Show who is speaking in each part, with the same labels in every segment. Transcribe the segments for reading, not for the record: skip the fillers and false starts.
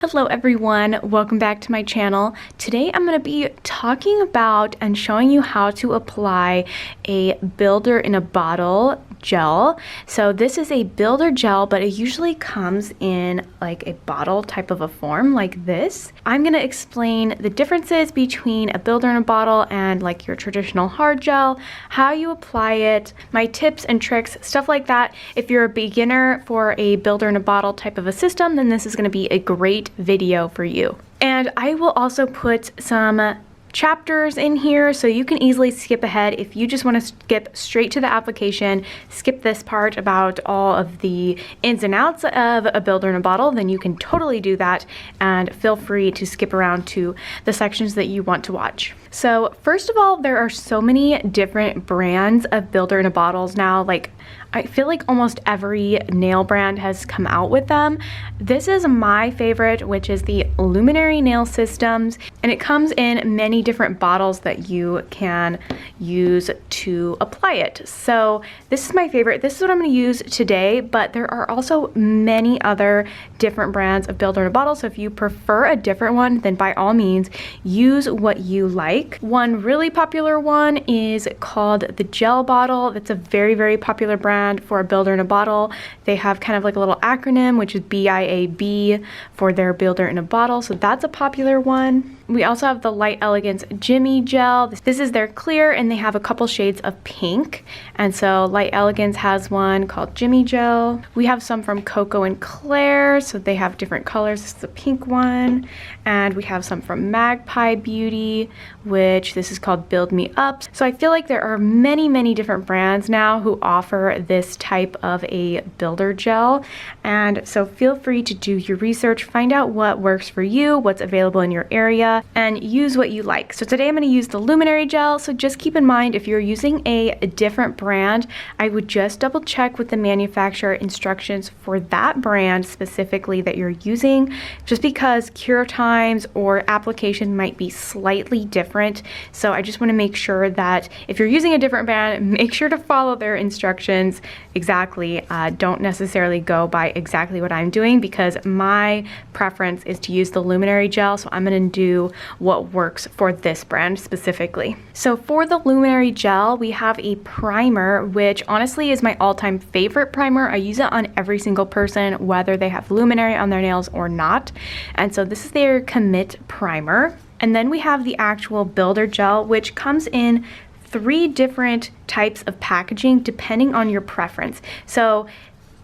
Speaker 1: Hello everyone, welcome back to my channel. Today I'm going to be talking about and showing you how to apply a builder in a bottle gel. So this is a builder gel, but it usually comes in like a bottle type of a form like this. I'm going to explain the differences between a builder in a bottle and like your traditional hard gel, how you apply it, my tips and tricks, stuff like that. If you're a beginner for a builder in a bottle type of a system, then this is going to be a great video for you. And I will also put some chapters in here so you can easily skip ahead. If you just want to skip straight to the application, skip this part about all of the ins and outs of a builder in a bottle, then you can totally do that, and feel free to skip around to the sections that you want to watch. So first of all, there are so many different brands of builder in a bottles now. Like, I feel like almost every nail brand has come out with them. This is my favorite, which is the Luminary nail systems, and it comes in many different bottles that you can use to apply it. So this is my favorite. This is what I'm going to use today, but there are also many other different brands of builder in a bottle. So if you prefer a different one, then by all means use what you like. One really popular one is called the Gel Bottle. That's a very, very popular brand for a builder in a bottle. They have kind of like a little acronym, which is BIAB for their builder in a bottle. So that's a popular one. We also have the Light Elegance Jimmy Gel. This is their clear, and they have a couple shades of pink. And so Light Elegance has one called Jimmy Gel. We have some from Coco and Claire, so they have different colors. This is the pink one. And we have some from Magpie Beauty, which this is called Build Me Up. So I feel like there are many, many different brands now who offer this type of a builder gel. And so feel free to do your research, find out what works for you, what's available in your area, and use what you like. So today I'm going to use the Luminary Gel. So just keep in mind, if you're using a different brand, I would just double check with the manufacturer instructions for that brand specifically that you're using, just because cure times or application might be slightly different. So I just want to make sure that if you're using a different brand, make sure to follow their instructions exactly. Don't necessarily go by exactly what I'm doing, because my preference is to use the Luminary Gel. So I'm going to do what works for this brand specifically. So for the Luminary Gel, we have a primer, which honestly is my all-time favorite primer. I use it on every single person, whether they have Luminary on their nails or not. And so this is their Commit Primer. And then we have the actual builder gel, which comes in 3 different types of packaging depending on your preference. So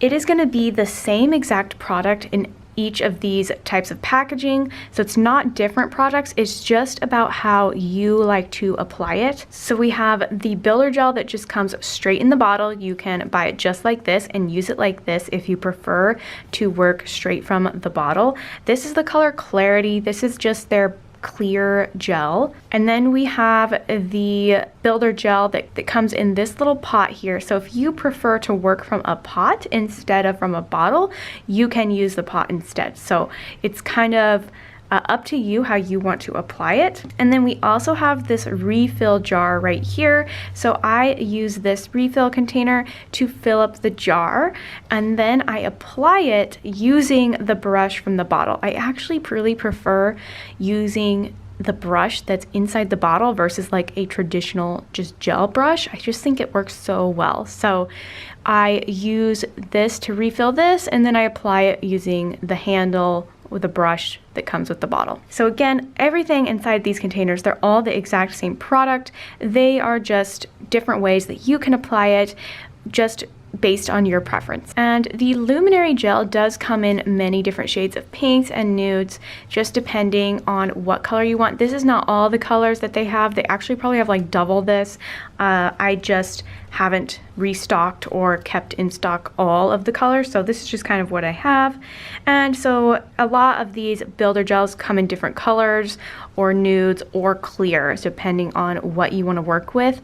Speaker 1: it is going to be the same exact product in each of these types of packaging. So it's not different products, it's just about how you like to apply it. So we have the builder gel that just comes straight in the bottle. You can buy it just like this and use it like this if you prefer to work straight from the bottle. This is the color Clarity. This is just their clear gel. And then we have the builder gel that comes in this little pot here. So if you prefer to work from a pot instead of from a bottle, you can use the pot instead. So it's kind of up to you how you want to apply it. And then we also have this refill jar right here. So I use this refill container to fill up the jar, and then I apply it using the brush from the bottle. I actually really prefer using the brush that's inside the bottle versus like a traditional just gel brush. I just think it works so well. So I use this to refill this, and then I apply it using the handle with a brush that comes with the bottle. So again, everything inside these containers, they're all the exact same product. They are just different ways that you can apply it, just based on your preference. And the Luminary Gel does come in many different shades of pinks and nudes, just depending on what color you want. This is not all the colors that they have. They actually probably have like double this. I just haven't restocked or kept in stock all of the colors, so this is just kind of what I have. And so a lot of these builder gels come in different colors or nudes or clears, depending on what you want to work with.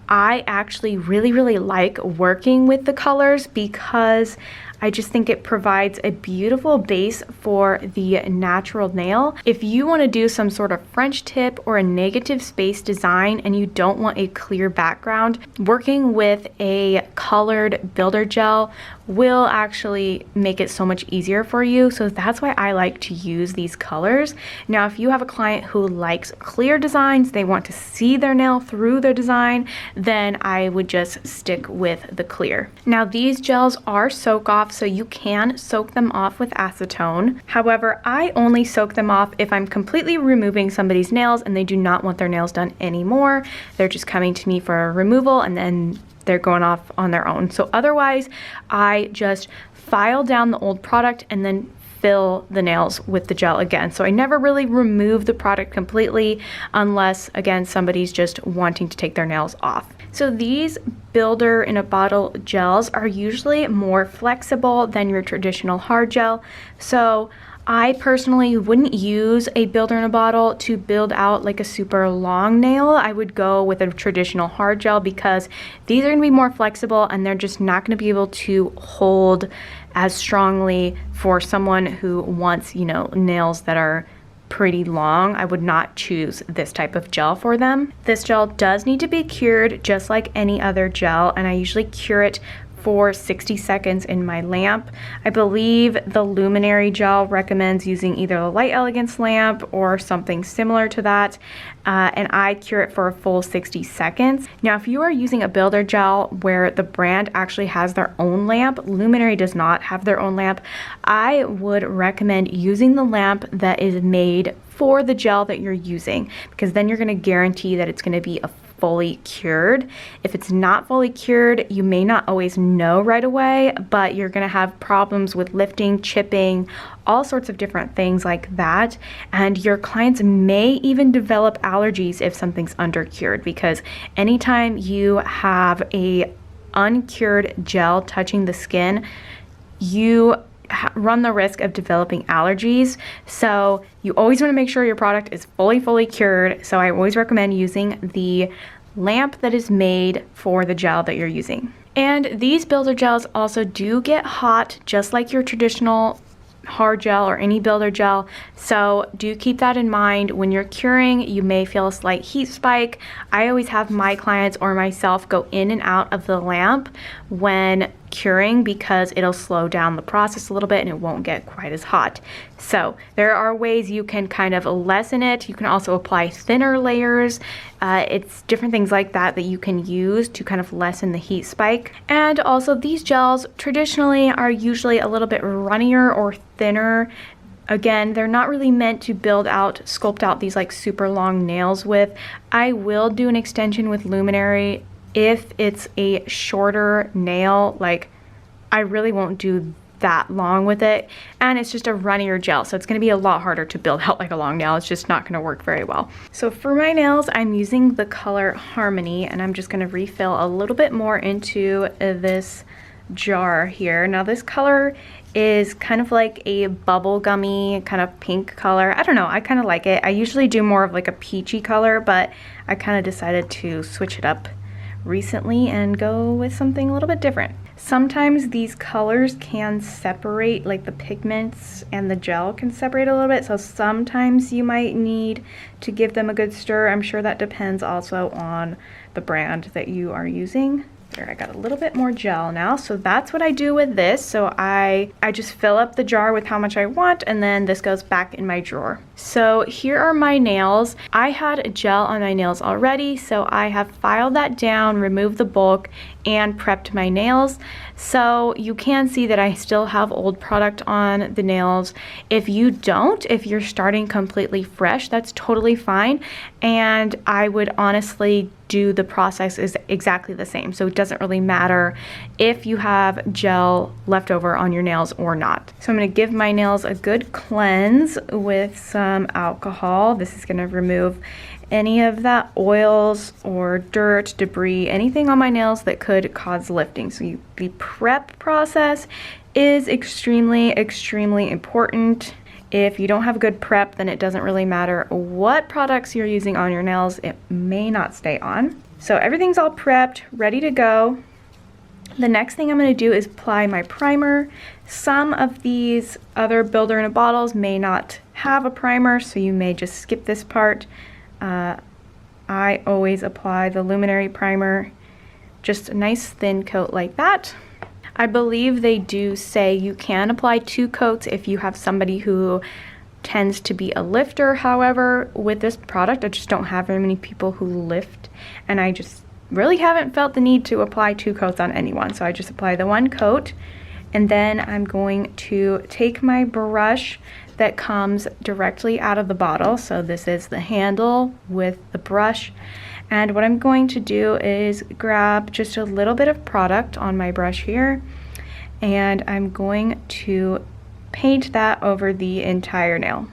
Speaker 1: I actually really like working with the colors because I just think it provides a beautiful base for the natural nail. If you want to do some sort of French tip or a negative space design and you don't want a clear background, working with a colored builder gel will actually make it so much easier for you. So that's why I like to use these colors. Now, if you have a client who likes clear designs, they want to see their nail through their design, then I would just stick with the clear. Now, these gels are soak off, so you can soak them off with acetone. However, I only soak them off if I'm completely removing somebody's nails and they do not want their nails done anymore. They're just coming to me for a removal and then they're going off on their own. So otherwise, I just file down the old product and then fill the nails with the gel again. So I never really remove the product completely unless, again, somebody's just wanting to take their nails off. So these builder in a bottle gels are usually more flexible than your traditional hard gel. So I personally wouldn't use a builder in a bottle to build out like a super long nail. I would go with a traditional hard gel because these are going to be more flexible and they're just not going to be able to hold as strongly for someone who wants, you know, nails that are pretty long. I would not choose this type of gel for them. This gel does need to be cured just like any other gel, and I usually cure it for 60 seconds in my lamp. I believe the Luminary Gel recommends using either a light elegance lamp or something similar to that, and I cure it for a full 60 seconds. Now, if you are using a builder gel where the brand actually has their own lamp, Luminary does not have their own lamp, I would recommend using the lamp that is made for the gel that you're using, because then you're going to guarantee that it's going to be a fully cured. If it's not fully cured, you may not always know right away, but you're going to have problems with lifting, chipping, all sorts of different things like that. And your clients may even develop allergies if something's undercured, because anytime you have a uncured gel touching the skin, you run the risk of developing allergies. So you always want to make sure your product is fully cured. So I always recommend using the lamp that is made for the gel that you're using. And these builder gels also do get hot, just like your traditional hard gel or any builder gel. So do keep that in mind. When you're curing, you may feel a slight heat spike. I always have my clients or myself go in and out of the lamp when curing because it'll slow down the process a little bit and it won't get quite as hot. So there are ways you can kind of lessen it. You can also apply thinner layers. It's different things like that that you can use to kind of lessen the heat spike. And also these gels traditionally are usually a little bit runnier or thinner. Again, they're not really meant to sculpt out these like super long nails with. I will do an extension with Luminary if it's a shorter nail. Like, I really won't do that long with it, and it's just a runnier gel, so it's going to be a lot harder to build out like a long nail. It's just not going to work very well. So for my nails, I'm using the color Harmony, and I'm just going to refill a little bit more into this jar here. Now this color is kind of like a bubblegummy kind of pink color. I don't know, I kind of like it. I usually do more of like a peachy color, but I kind of decided to switch it up recently and go with something a little bit different. Sometimes these colors can separate, like the pigments and the gel can separate a little bit, so sometimes you might need to give them a good stir. I'm sure that depends also on the brand that you are using. There, I got a little bit more gel now, so that's what I do with this. So I just fill up the jar with how much I want, and then this goes back in my drawer. So here are my nails. I had a gel on my nails already, so I have filed that down, removed the bulk, and prepped my nails. So you can see that I still have old product on the nails. If you don't, if you're starting completely fresh, that's totally fine. And I would honestly do the process is exactly the same. So it doesn't really matter if you have gel left over on your nails or not. So I'm going to give my nails a good cleanse with some alcohol. This is going to remove any of that oils or dirt, debris, anything on my nails that could cause lifting. So the prep process is extremely important. If you don't have good prep, then it doesn't really matter what products you're using on your nails, it may not stay on. So everything's all prepped, ready to go. The next thing I'm going to do is apply my primer. Some of these other builder in a bottles may not have a primer, so you may just skip this part. I always apply the Luminary primer, just a nice thin coat like that. I believe they do say you can apply 2 coats if you have somebody who tends to be a lifter. However, with this product, I just don't have very many people who lift, and I just really haven't felt the need to apply 2 coats on anyone. So I just apply the 1 coat, and then I'm going to take my brush that comes directly out of the bottle. So this is the handle with the brush. And what I'm going to do is grab just a little bit of product on my brush here, and I'm going to paint that over the entire nail.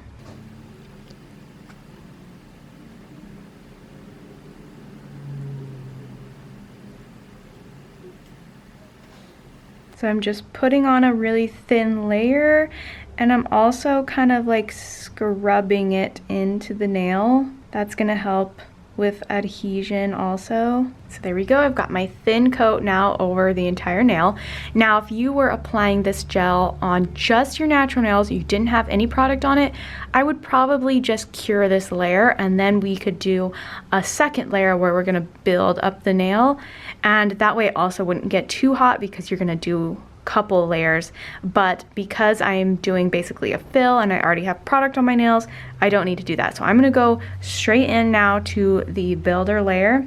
Speaker 1: So I'm just putting on a really thin layer, and I'm also kind of like scrubbing it into the nail. That's gonna help with adhesion also. So there we go, I've got my thin coat now over the entire nail. Now if you were applying this gel on just your natural nails, you didn't have any product on it, I would probably just cure this layer, and then we could do a second layer where we're gonna build up the nail, and that way it also wouldn't get too hot because you're gonna do couple layers. But because I'm doing basically a fill and I already have product on my nails, I don't need to do that. So I'm gonna go straight in now to the builder layer.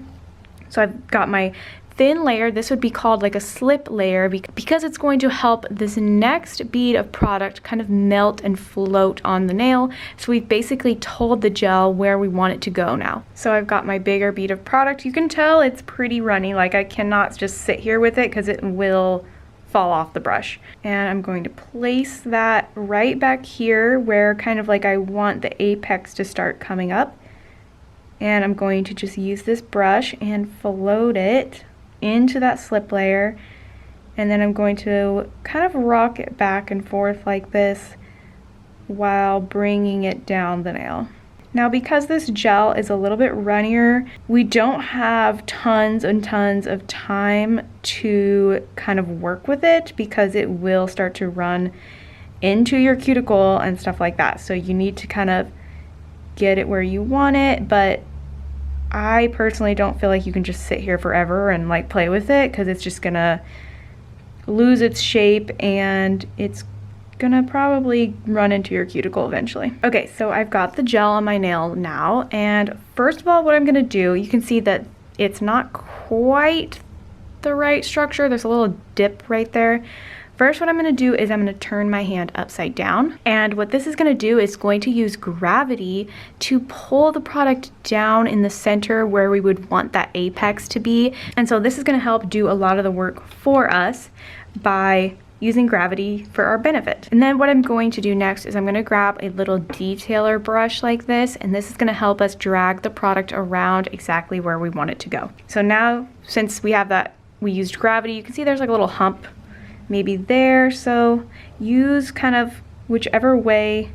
Speaker 1: So I've got my thin layer. This would be called like a slip layer because it's going to help this next bead of product kind of melt and float on the nail. So we've basically told the gel where we want it to go now. So I've got my bigger bead of product. You can tell it's pretty runny, like I cannot just sit here with it because it will fall off the brush. And I'm going to place that right back here where kind of like I want the apex to start coming up. And I'm going to just use this brush and float it into that slip layer. And then I'm going to kind of rock it back and forth like this while bringing it down the nail. Now because this gel is a little bit runnier, we don't have tons and tons of time to kind of work with it because it will start to run into your cuticle and stuff like that. So you need to kind of get it where you want it, but I personally don't feel like you can just sit here forever and like play with it because it's just gonna lose its shape and it's gonna probably run into your cuticle eventually. Okay, so I've got the gel on my nail now, and first of all what I'm gonna do, you can see that it's not quite the right structure. There's a little dip right there. First what I'm gonna do is I'm gonna turn my hand upside down, and what this is gonna do is going to use gravity to pull the product down in the center where we would want that apex to be. And so this is gonna help do a lot of the work for us by using gravity for our benefit. And then what I'm going to do next is I'm gonna grab a little detailer brush like this, and this is gonna help us drag the product around exactly where we want it to go. So now, since we have that, we used gravity, you can see there's like a little hump maybe there, so use kind of whichever way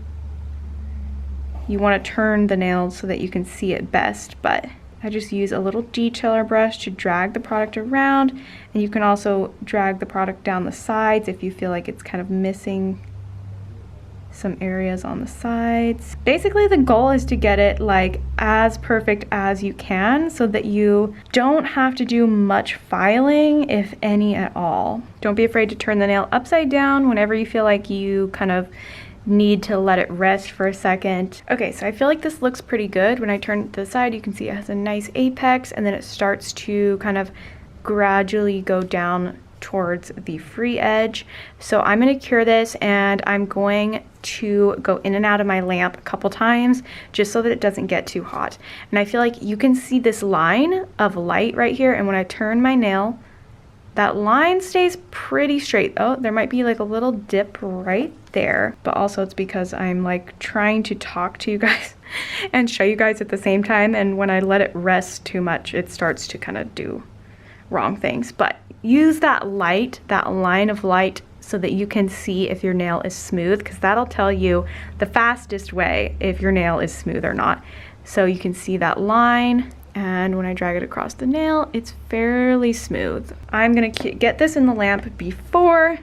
Speaker 1: you wanna turn the nail so that you can see it best, but I just use a little detailer brush to drag the product around, and you can also drag the product down the sides if you feel like it's kind of missing some areas on the sides. Basically the goal is to get it like as perfect as you can so that you don't have to do much filing, if any at all. Don't be afraid to turn the nail upside down whenever you feel like you kind of need to let it rest for a second. Okay, so I feel like this looks pretty good. When I turn it to the side, you can see it has a nice apex, and then it starts to kind of gradually go down towards the free edge. So I'm going to cure this, and I'm going to go in and out of my lamp a couple times just so that it doesn't get too hot. And I feel like you can see this line of light right here, and when I turn my nail, that line stays pretty straight. Oh, there might be like a little dip right there, but also it's because I'm like trying to talk to you guys and show you guys at the same time, and when I let it rest too much, it starts to kind of do wrong things. But use that light, that line of light, so that you can see if your nail is smooth, because that'll tell you the fastest way if your nail is smooth or not. So you can see that line, and when I drag it across the nail, it's fairly smooth. I'm gonna get this in the lamp before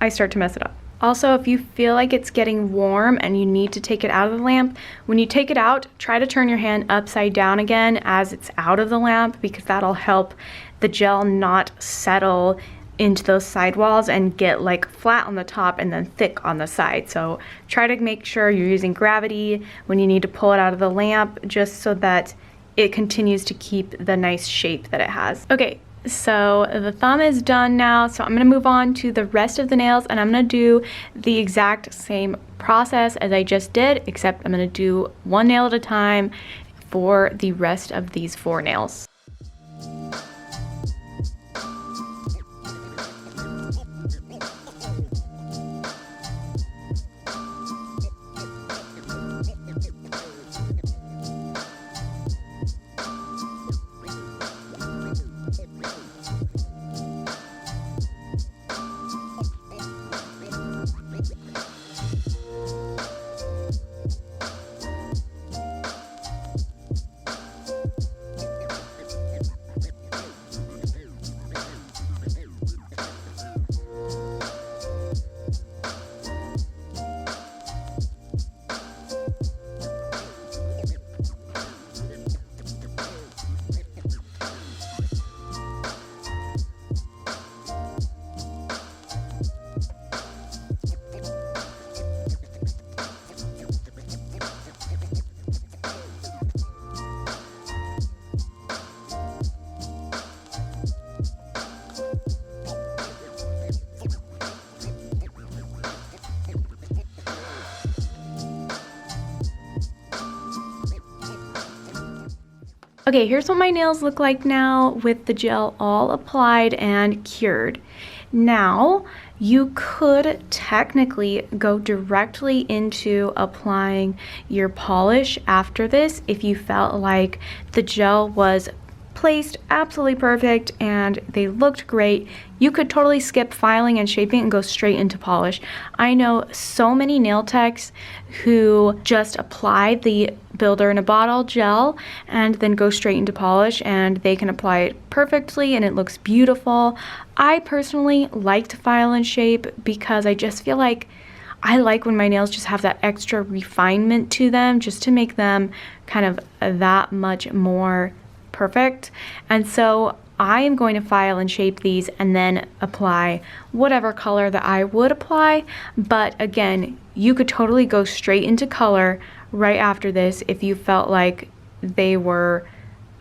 Speaker 1: I start to mess it up. Also, if you feel like it's getting warm and you need to take it out of the lamp, when you take it out, try to turn your hand upside down again as it's out of the lamp, because that'll help the gel not settle into those sidewalls and get like flat on the top and then thick on the side. So try to make sure you're using gravity when you need to pull it out of the lamp, just so that it continues to keep the nice shape that it has. Okay, so the thumb is done now, so I'm gonna move on to the rest of the nails, and I'm gonna do the exact same process as I just did, except I'm gonna do one nail at a time for the rest of these 4 nails. Okay, here's what my nails look like now with the gel all applied and cured. Now, you could technically go directly into applying your polish after this if you felt like the gel was placed absolutely perfect and they looked great. You could totally skip filing and shaping and go straight into polish. I know so many nail techs who just apply the builder in a bottle gel and then go straight into polish, and they can apply it perfectly and it looks beautiful. I personally like to file and shape because I just feel like I like when my nails just have that extra refinement to them, just to make them kind of that much more perfect. And so I am going to file and shape these and then apply whatever color that I would apply. But again, you could totally go straight into color right after this if you felt like they were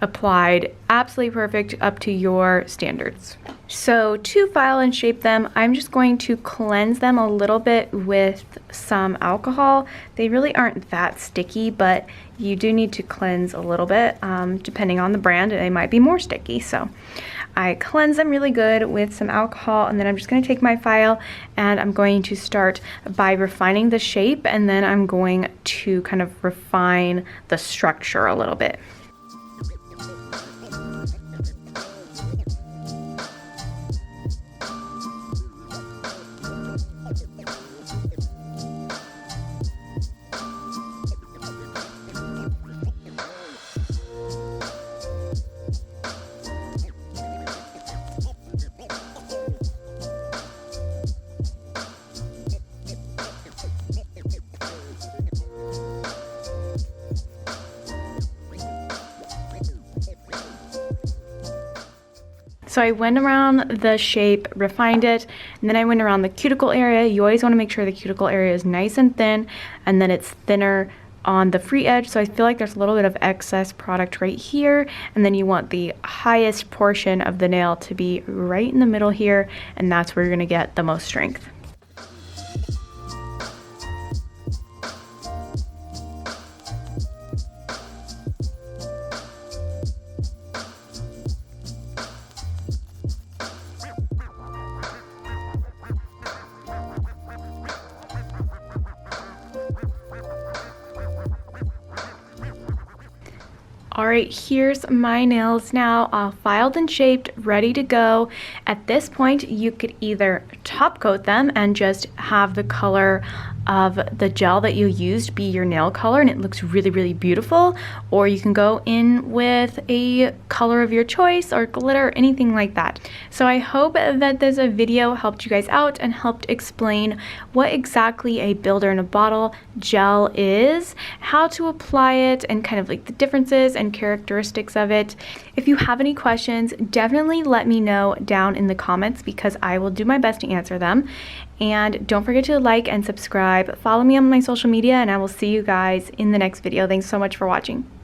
Speaker 1: applied absolutely perfect up to your standards. So to file and shape them, I'm just going to cleanse them a little bit with some alcohol. They really aren't that sticky, but you do need to cleanse a little bit. Depending on the brand, they might be more sticky. So I cleanse them really good with some alcohol, and then I'm just going to take my file and I'm going to start by refining the shape, and then I'm going to kind of refine the structure a little bit. So I went around the shape, refined it, and then I went around the cuticle area. You always want to make sure the cuticle area is nice and thin, and then it's thinner on the free edge. So I feel like there's a little bit of excess product right here, and then you want the highest portion of the nail to be right in the middle here, and that's where you're going to get the most strength. Alright, here's my nails now, all filed and shaped, ready to go. At this point, you could either top coat them and just have the color of the gel that you used be your nail color and it looks really, really beautiful, or you can go in with a color of your choice or glitter, anything like that. So I hope that this video helped you guys out and helped explain what exactly a builder in a bottle gel is, how to apply it, and kind of like the differences and characteristics of it. If you have any questions, definitely let me know down in the comments because I will do my best to answer them. And don't forget to like and subscribe. Follow me on my social media and I will see you guys in the next video. Thanks so much for watching.